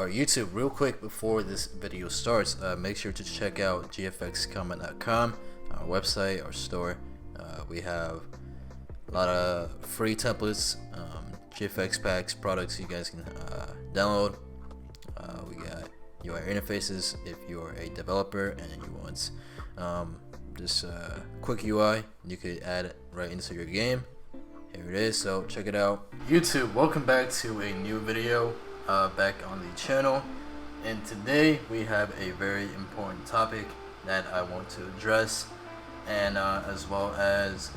Or YouTube, real quick before this video starts, make sure to check out gfxcomment.com, our website, our store. We have a lot of free templates, GFX packs, products you guys can download. We got UI interfaces if you're a developer and you want just quick UI, you could add it right into your game. Here it is, so check it out. YouTube, welcome back to a new video back on the channel, and today we have a very important topic that I want to address, and as well as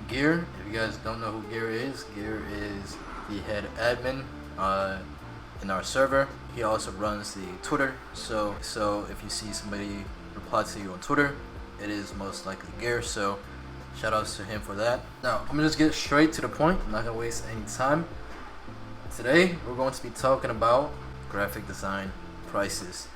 Gear. If you guys don't know who Gear is the head admin in our server. He also runs the Twitter, so if you see somebody reply to you on Twitter, it is most likely Gear, so shout outs to him for that. Now I'm gonna just get straight to the point. I'm not gonna waste any time. Today we're going to be talking about graphic design prices.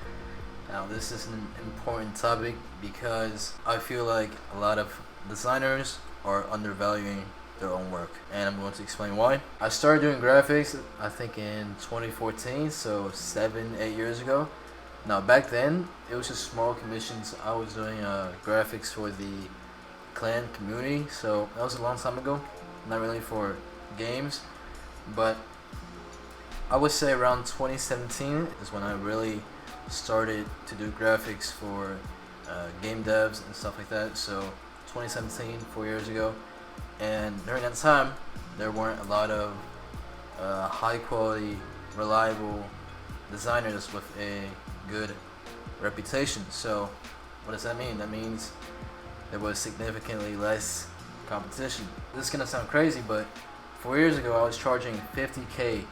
Now this is an important topic because I feel like a lot of designers are undervaluing their own work, and I'm going to explain why. I started doing graphics I think in 2014, so 7-8 years ago. Now back then it was just small commissions. I was doing graphics for the clan community, so that was a long time ago, not really for games, but I would say around 2017 is when I really started to do graphics for game devs and stuff like that. So 2017, 4 years ago, and during that time there weren't a lot of high quality, reliable designers with a good reputation. So what does that mean? That means there was significantly less competition. This is gonna sound crazy, but 4 years ago I was charging 50k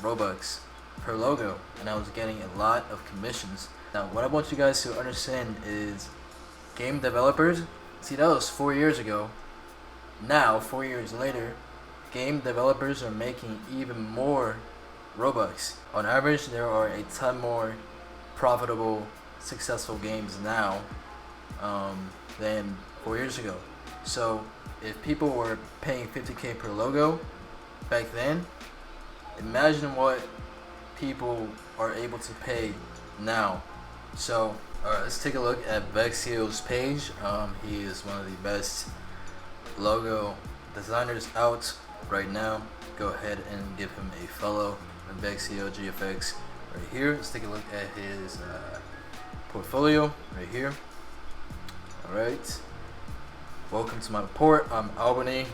Robux per logo, and I was getting a lot of commissions. Now what I want you guys to understand is game developers, see, that was 4 years ago. Now 4 years later, game developers are making even more Robux. On average, there are a ton more profitable, successful games now than 4 years ago. So if people were paying 50k per logo back then, imagine what people are able to pay now. So alright, let's take a look at Vexio's page. He is one of the best logo designers out right now. Go ahead and give him a follow on Vexio GFX right here. Let's take a look at his portfolio right here. Alright, welcome to my report. I'm Albany.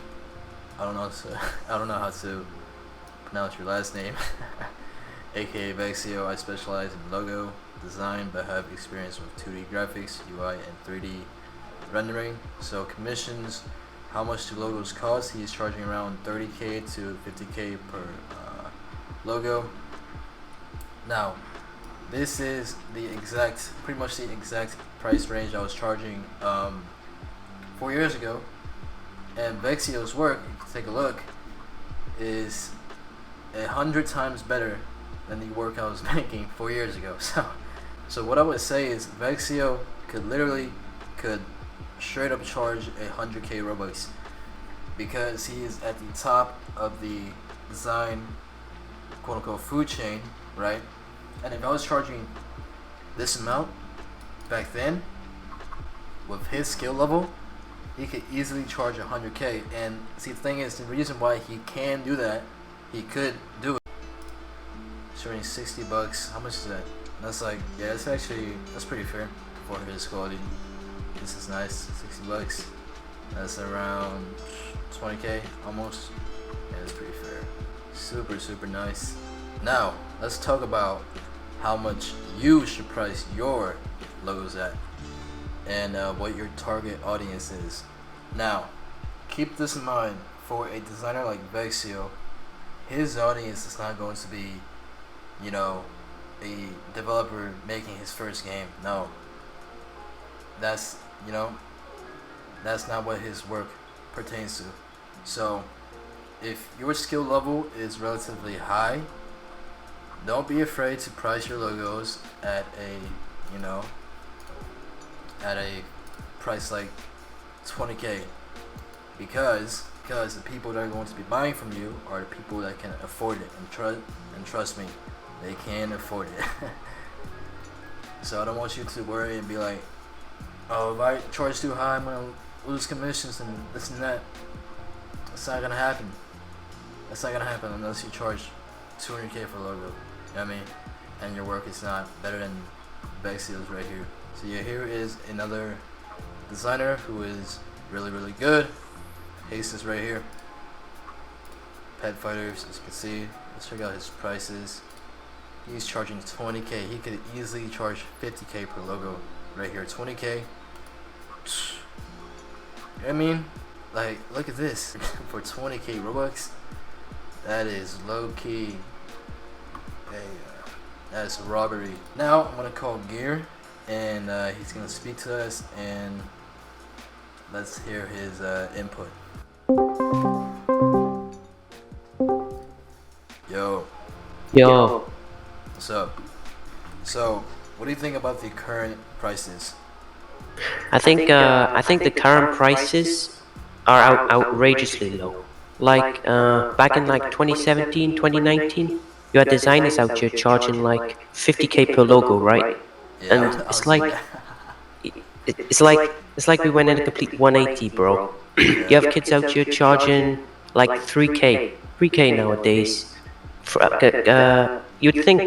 I don't know how to pronounce your last name. aka Vexio. I specialize in logo design but have experience with 2D graphics, UI, and 3D rendering. So commissions, how much do logos cost? He is charging around 30k to 50k per logo. Now this is pretty much the exact price range I was charging 4 years ago, and Vexio's work, you can take a look, is 100 times better than the work I was making 4 years ago. So what I would say is Vexio could straight up charge 100k Robux because he is at the top of the design quote unquote food chain, right? And if I was charging this amount back then with his skill level, he could easily charge 100k. And see, the thing is, the reason why he can do that, he could do it. Charging 60 bucks. How much is that? That's like, yeah, that's pretty fair for his quality. This is nice. 60 bucks. That's around 20k almost. Yeah, that's pretty fair. Super nice. Now let's talk about how much you should price your logos at, and what your target audience is. Now keep this in mind. For a designer like Vexio, his audience is not going to be, you know, a developer making his first game. No, that's not what his work pertains to. So if your skill level is relatively high, don't be afraid to price your logos at a price like 20k, because the people that are going to be buying from you are the people that can afford it, and trust me, They can't afford it. So I don't want you to worry and be like, oh, if I charge too high, I'm gonna lose commissions and this and that. That's not gonna happen. That's not gonna happen unless you charge 200K for a logo. You know what I mean? And your work is not better than Bexiel's right here. So yeah, here is another designer who is really, really good. Haste is right here. Pet Fighters, as you can see. Let's check out his prices. He's charging 20K. He could easily charge 50K per logo right here. 20K. You know what I mean? Like, look at this. For 20K Robux, that is low key. That's robbery. Now I'm gonna call Gear, and he's gonna speak to us, and let's hear his input. Yo. Yo. What's up? So, what do you think about the current prices? I think the current prices are outrageously low. Like back in like 2017, 2019, you had designers out here charging like 50K per logo, right? Yeah, And it's like we went in a complete 180, bro. You have kids out here charging like 3K nowadays. You'd think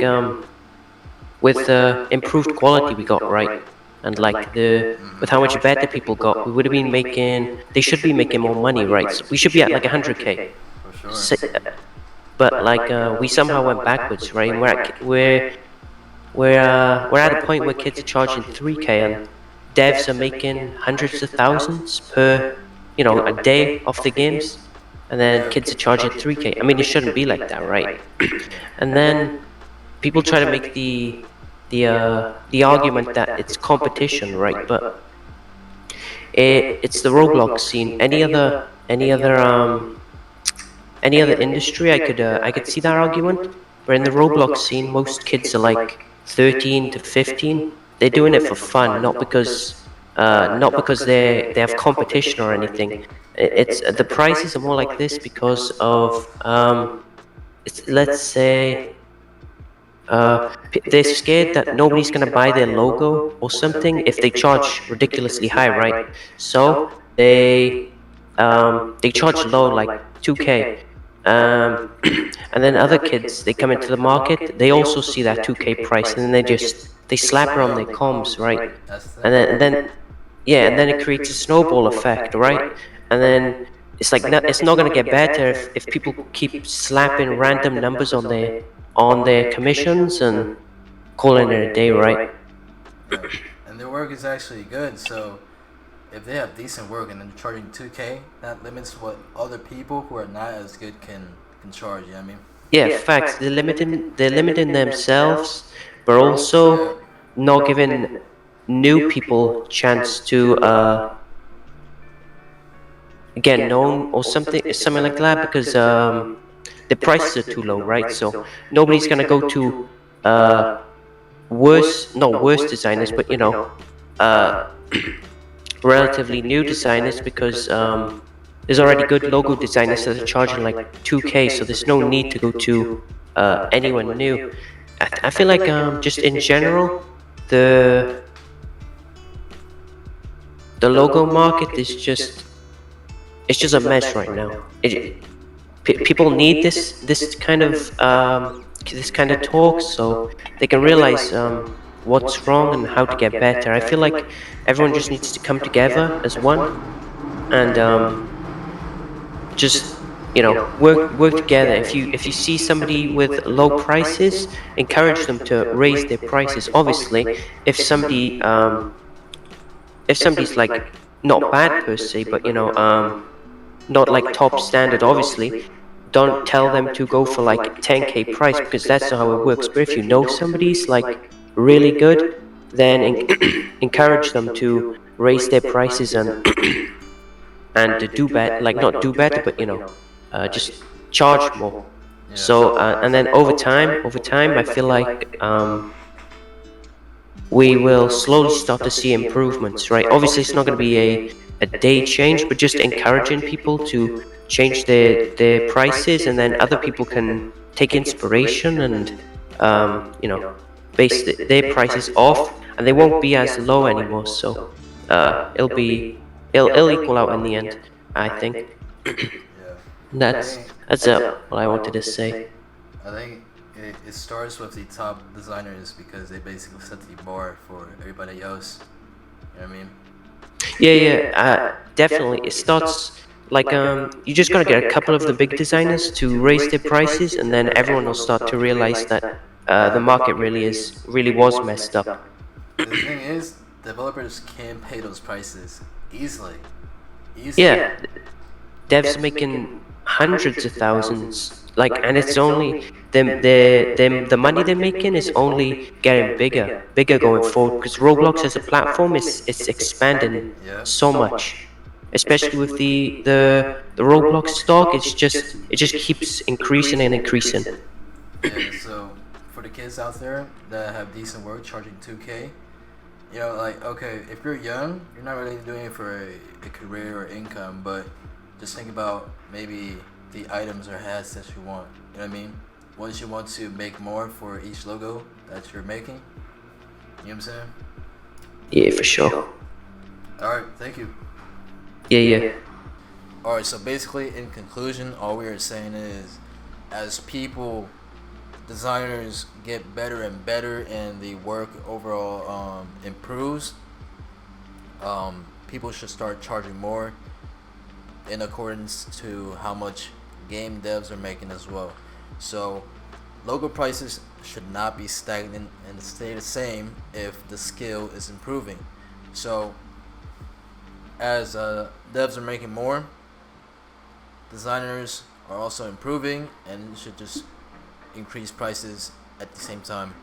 with the improved quality we got, right, and like with how much better people got, we would have been making. They should be making more money, right? So we should be at like 100K. for sure. But like we somehow went backwards, right? And we're at a point where kids are charging 3K and devs are making hundreds of thousands per a day off the games, and then kids are charging 3K. I mean, it shouldn't be like that, right? And then people try to make the argument that it's competition, right? But it's the Roblox scene. Any other industry, I could see that argument. But in the Roblox scene, most kids are like 13 to 15. They're doing it for fun, not because they have competition or anything. It's the prices are more like this because of let's say they're scared that nobody's gonna buy their logo or something if they charge ridiculously high, right? So they charge low, like 2K. And then other kids, they come into the market, they also see that 2K price, and then they slap it on their comms, right? And then it creates a snowball effect, right? And then it's like it's not gonna get better if people keep slapping random numbers on their commissions and calling it a day, right? And their work is actually good, so if they have decent work and then charging 2K, that limits what other people who are not as good can charge. You know what I mean? Yeah, facts. They're limiting themselves, but also not giving new people chance to get known or something like that, because the prices are too low, right? So nobody's gonna go to not worse designers, but relatively new designers, because there's already good logo designers that are charging like 2K, so there's no need to go to anyone new. I feel like just in general, the logo market is just a mess right now. People need this kind of talk so they can realize what's wrong and how to get better. I feel like everyone just needs to come together as one and just work together. If you see somebody with low prices, encourage them to raise their prices. Obviously, if somebody's like not bad per se, but not like top standard, obviously don't tell them to go for like 10K price, because that's not how it works. But if you know somebody's like really good, then encourage them to raise their prices and to do better, like not do better, but just charge more. So and then over time I feel like we will slowly start to see improvements, right? Obviously it's not going to be a day change, but just encouraging people to change their prices, and then other people can take inspiration and base their prices off, and they won't be as low anymore. So it'll equal out in the end, I think. Yeah. That's what I wanted to say. I think it starts with the top designers because they basically set the bar for everybody else. You know what I mean? Yeah, definitely. It starts like you just gotta get a couple of the big designers to raise their prices, and then everyone will start to realize that the market really was messed up. The thing is, developers can pay those prices easily. Easily. Yeah, devs making hundreds of thousands, like, and it's only the money they're making is only getting bigger going forward, because Roblox as a platform is it's expanding Yeah. so much, especially with the Roblox stock. It just keeps increasing and increasing. Yeah, so for the kids out there that have decent work charging 2K, you know, like, okay, if you're young, you're not really doing it for a career or income, but just think about maybe the items or hats that you want. You know what I mean? Once you want to make more for each logo that you're making, you know what I'm saying? Yeah, for sure. Alright, thank you. Yeah. Alright, so basically, in conclusion, all we are saying is, as people, designers get better and better and the work overall improves, people should start charging more in accordance to how much game devs are making as well. So logo prices should not be stagnant and stay the same if the skill is improving. So as devs are making more, designers are also improving, and you should just increase prices at the same time,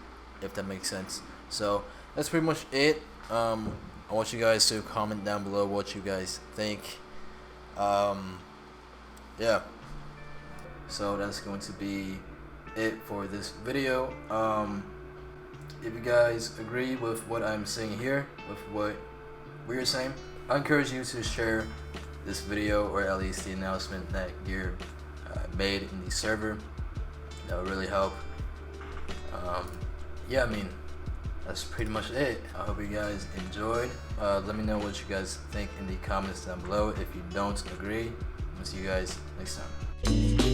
if that makes sense. So that's pretty much it. I want you guys to comment down below what you guys think. Yeah, so that's going to be it for this video. If you guys agree with what I'm saying here, with what we're saying, I encourage you to share this video, or at least the announcement that you're made in the server. That would really help. Yeah, I mean, that's pretty much it. I hope you guys enjoyed. Let me know what you guys think in the comments down below. If you don't agree, I'll see you guys next time.